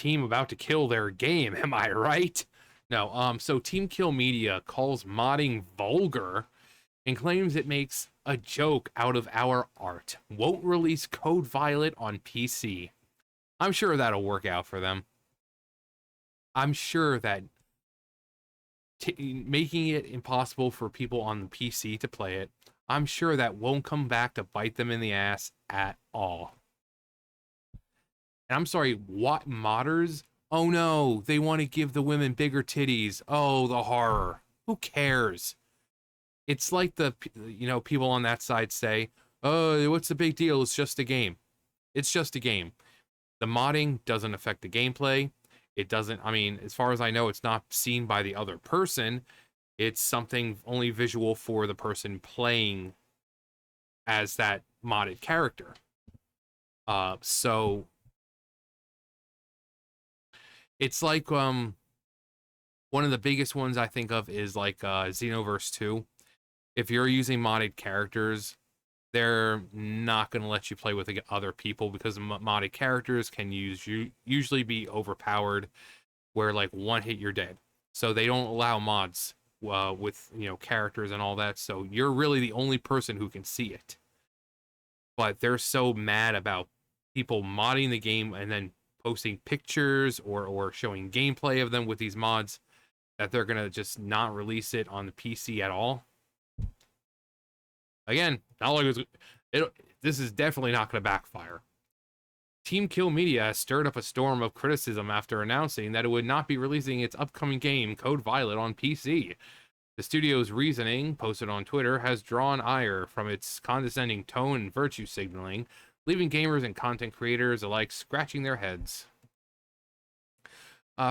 team about to kill their game, am I right? No, so TeamKill Media calls modding vulgar and claims it makes a joke out of our art. Won't release Code Violet on PC. I'm sure that'll work out for them. I'm sure that making it impossible for people on the PC to play it, I'm sure that won't come back to bite them in the ass at all. And I'm sorry, what modders? Oh no, they want to give the women bigger titties. Oh, the horror. Who cares? It's like the, people on that side say, oh, what's the big deal? It's just a game. It's just a game. The modding doesn't affect the gameplay. It doesn't, I mean, as far as I know, it's not seen by the other person. It's something only visual for the person playing as that modded character. So it's like one of the biggest ones I think of is like Xenoverse 2. If you're using modded characters, they're not going to let you play with other people because modded characters can usually be overpowered, where like one hit you're dead. So they don't allow mods with characters and all that. So you're really the only person who can see it. But they're so mad about people modding the game and then posting pictures or showing gameplay of them with these mods that they're gonna just not release it on the PC at all. Again, not like this is definitely not going to backfire. TeamKill Media has stirred up a storm of criticism after announcing that it would not be releasing its upcoming game, Code Violet, on PC. The studio's reasoning, posted on Twitter, has drawn ire from its condescending tone and virtue signaling, leaving gamers and content creators alike scratching their heads.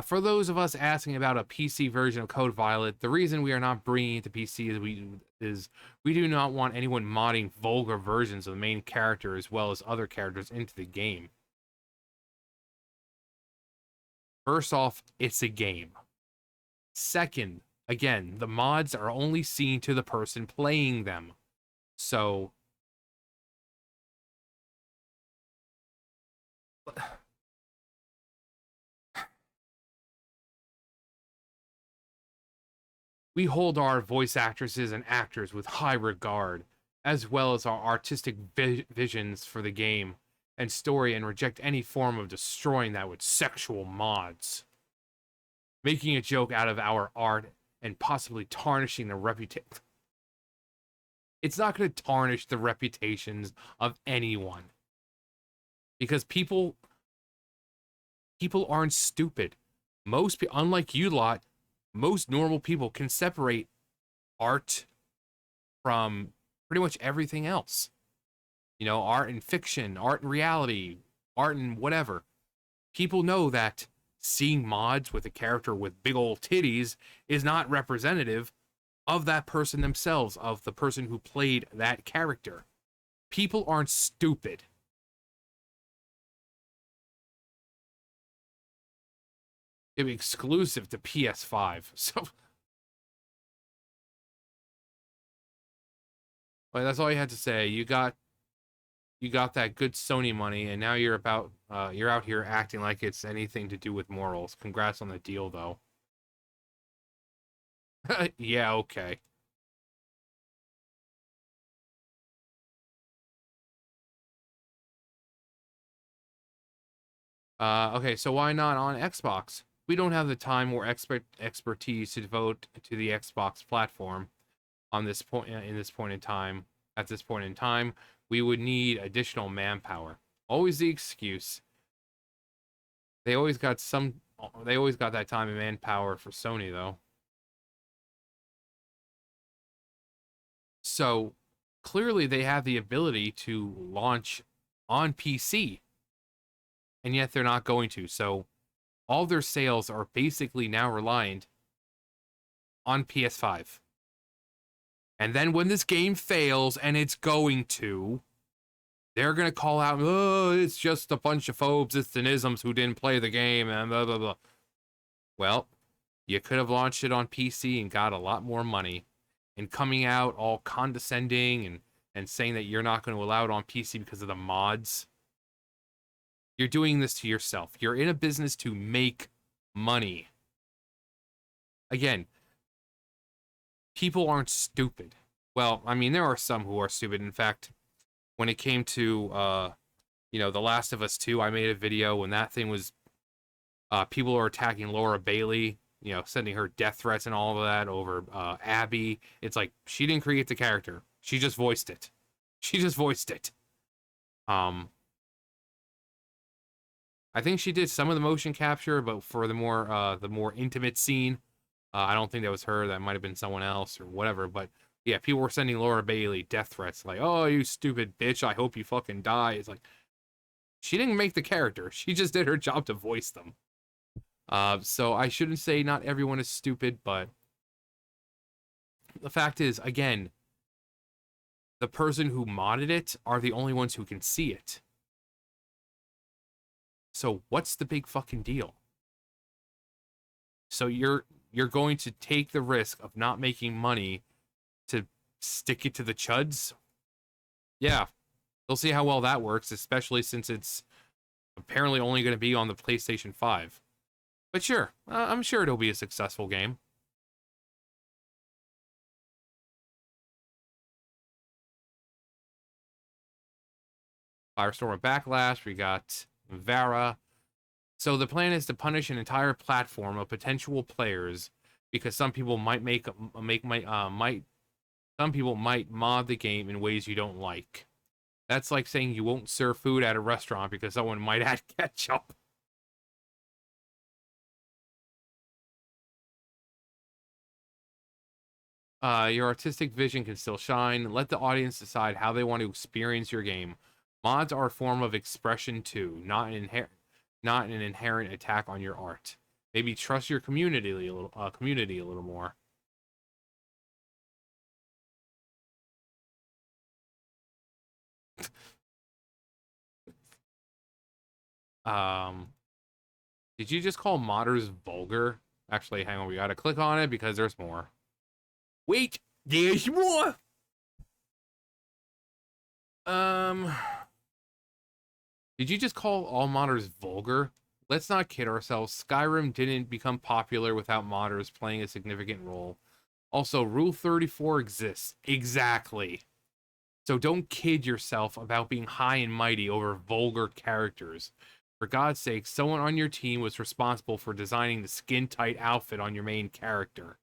For those of us asking about a PC version of Code Violet, the reason we are not bringing it to PC is we do not want anyone modding vulgar versions of the main character as well as other characters into the game. First off, it's a game. Second, again, the mods are only seen to the person playing them. So we hold our voice actresses and actors with high regard, as well as our artistic visions for the game and story, and reject any form of destroying that with sexual mods. Making a joke out of our art and possibly tarnishing the reputation. It's not going to tarnish the reputations of anyone. Because people aren't stupid. Most people, unlike you lot, most normal people can separate art from pretty much everything else. Art and fiction, art and reality, art and whatever. People know that seeing mods with a character with big old titties is not representative of that person themselves, of the person who played that character. People aren't stupid. It'd be exclusive to PS5. So, well, that's all you had to say. You got that good Sony money, and now you're out here acting like it's anything to do with morals. Congrats on the deal, though. Yeah, okay. Okay, so why not on Xbox? We don't have the time or expertise to devote to the Xbox platform on this point in this point in time. At this point in time, we would need additional manpower. Always the excuse. They always got that time and manpower for Sony though. So clearly they have the ability to launch on PC, and yet they're not going to. So all their sales are basically now reliant on PS5. And then when this game fails, and it's going to, they're going to call out, oh, it's just a bunch of phobes, it's the isms who didn't play the game, and blah, blah, blah. Well, you could have launched it on PC and got a lot more money. And coming out all condescending and saying that you're not going to allow it on PC because of the mods. You're doing this to yourself. You're in a business to make money. Again, people aren't stupid. Well, I mean, there are some who are stupid. In fact, when it came to, The Last of Us 2, I made a video when that thing was, people are attacking Laura Bailey, sending her death threats and all of that over Abby. It's like, she didn't create the character. She just voiced it. She just voiced it. I think she did some of the motion capture, but for the more intimate scene, I don't think that was her. That might have been someone else or whatever. But yeah, people were sending Laura Bailey death threats like, "Oh, you stupid bitch! I hope you fucking die." It's like she didn't make the character. She just did her job to voice them. So I shouldn't say not everyone is stupid, but the fact is, again, the person who modded it are the only ones who can see it. So what's the big fucking deal? So you're going to take the risk of not making money to stick it to the chuds? Yeah. We'll see how well that works, especially since it's apparently only going to be on the PlayStation 5. But sure, I'm sure it'll be a successful game. Firestorm of Backlash, we got Vara. So the plan is to punish an entire platform of potential players because some people might some people might mod the game in ways you don't like. That's like saying you won't serve food at a restaurant because someone might add ketchup. Your artistic vision can still shine. Let the audience decide how they want to experience your game. Mods are a form of expression too, not an inherent attack on your art. Maybe trust your community a little more. Um, did you just call modders vulgar? Actually, hang on, we gotta click on it because there's more. Wait, there's more. Um, did you just call all modders vulgar? Let's not kid ourselves. Skyrim didn't become popular without modders playing a significant role. Also, Rule 34 exists. Exactly. So don't kid yourself about being high and mighty over vulgar characters. For God's sake, someone on your team was responsible for designing the skin-tight outfit on your main character.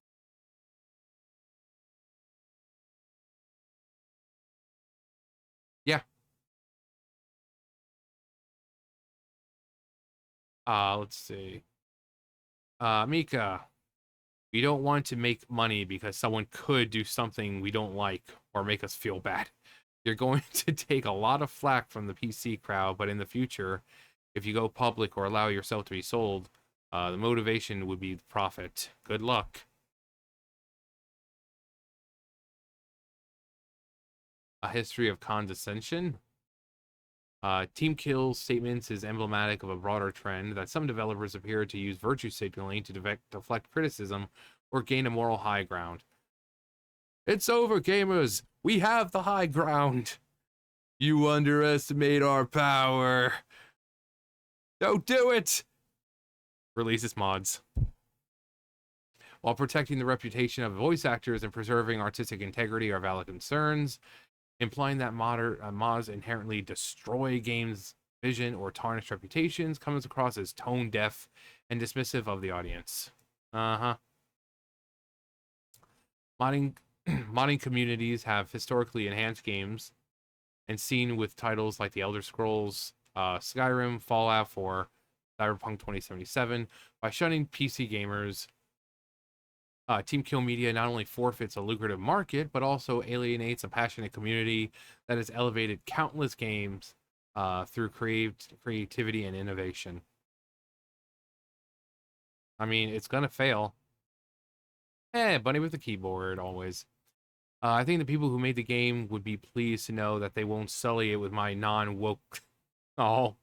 Yeah. Let's see. Mika, we don't want to make money because someone could do something we don't like or make us feel bad. You're going to take a lot of flack from the PC crowd, but in the future, if you go public or allow yourself to be sold, the motivation would be profit. Good luck. A history of condescension. TeamKill's statements is emblematic of a broader trend that some developers appear to use virtue signaling to deflect criticism or gain a moral high ground. It's over, gamers. We have the high ground. You underestimate our power. Don't do it. Releases mods. While protecting the reputation of voice actors and preserving artistic integrity are valid concerns, implying that mods inherently destroy games' vision or tarnish reputations comes across as tone deaf and dismissive of the audience. Uh-huh. Modding modding communities have historically enhanced games and seen with titles like The Elder Scrolls, Skyrim, Fallout 4, Cyberpunk 2077 by shunning PC gamers. TeamKill Media not only forfeits a lucrative market, but also alienates a passionate community that has elevated countless games through creativity and innovation. I mean, it's gonna fail. Bunny with the keyboard, always. I think the people who made the game would be pleased to know that they won't sully it with my non-woke... Oh,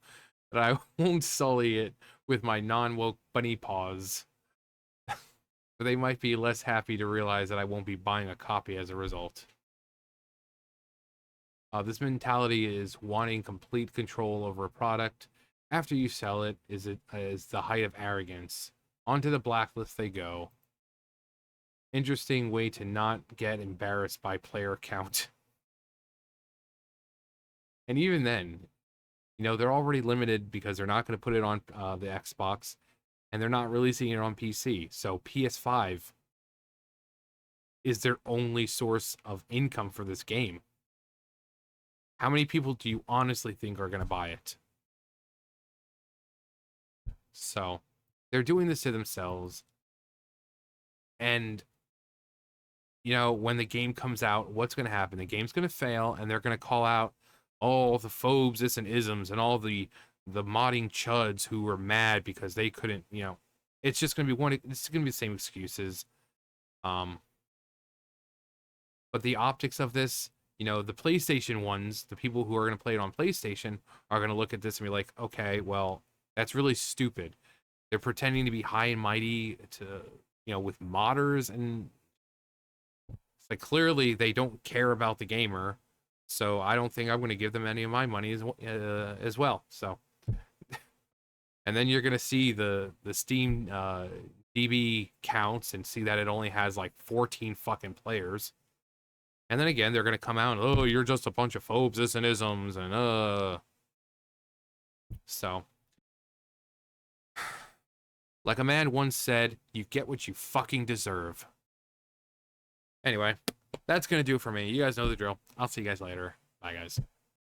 that I won't sully it with my non-woke bunny paws. But they might be less happy to realize that I won't be buying a copy as a result. This mentality is wanting complete control over a product After you sell it, is the height of arrogance. Onto the blacklist they go. Interesting way to not get embarrassed by player count. And even then, you know, they're already limited because they're not going to put it on the Xbox, and they're not releasing it on PC. So PS5 is their only source of income for this game. How many people do you honestly think are going to buy it? So they're doing this to themselves. And, you know, when the game comes out, what's going to happen? The game's going to fail, and they're going to call out all the phobes, this and isms, and all the modding chuds who were mad because they couldn't, you know, it's just going to be it's going to be the same excuses. Um, but the optics of this, you know, the PlayStation ones, the people who are going to play it on PlayStation are going to look at this and be like, okay, well, that's really stupid. They're pretending to be high and mighty to, you know, with modders, and it's like clearly they don't care about the gamer. So I don't think I'm going to give them any of my money as well. So, and then you're going to see the Steam DB counts and see that it only has like 14 fucking players. And then again, they're going to come out and, oh, you're just a bunch of phobes, this and isms, and So, like a man once said, you get what you fucking deserve. Anyway, that's going to do it for me. You guys know the drill. I'll see you guys later. Bye, guys.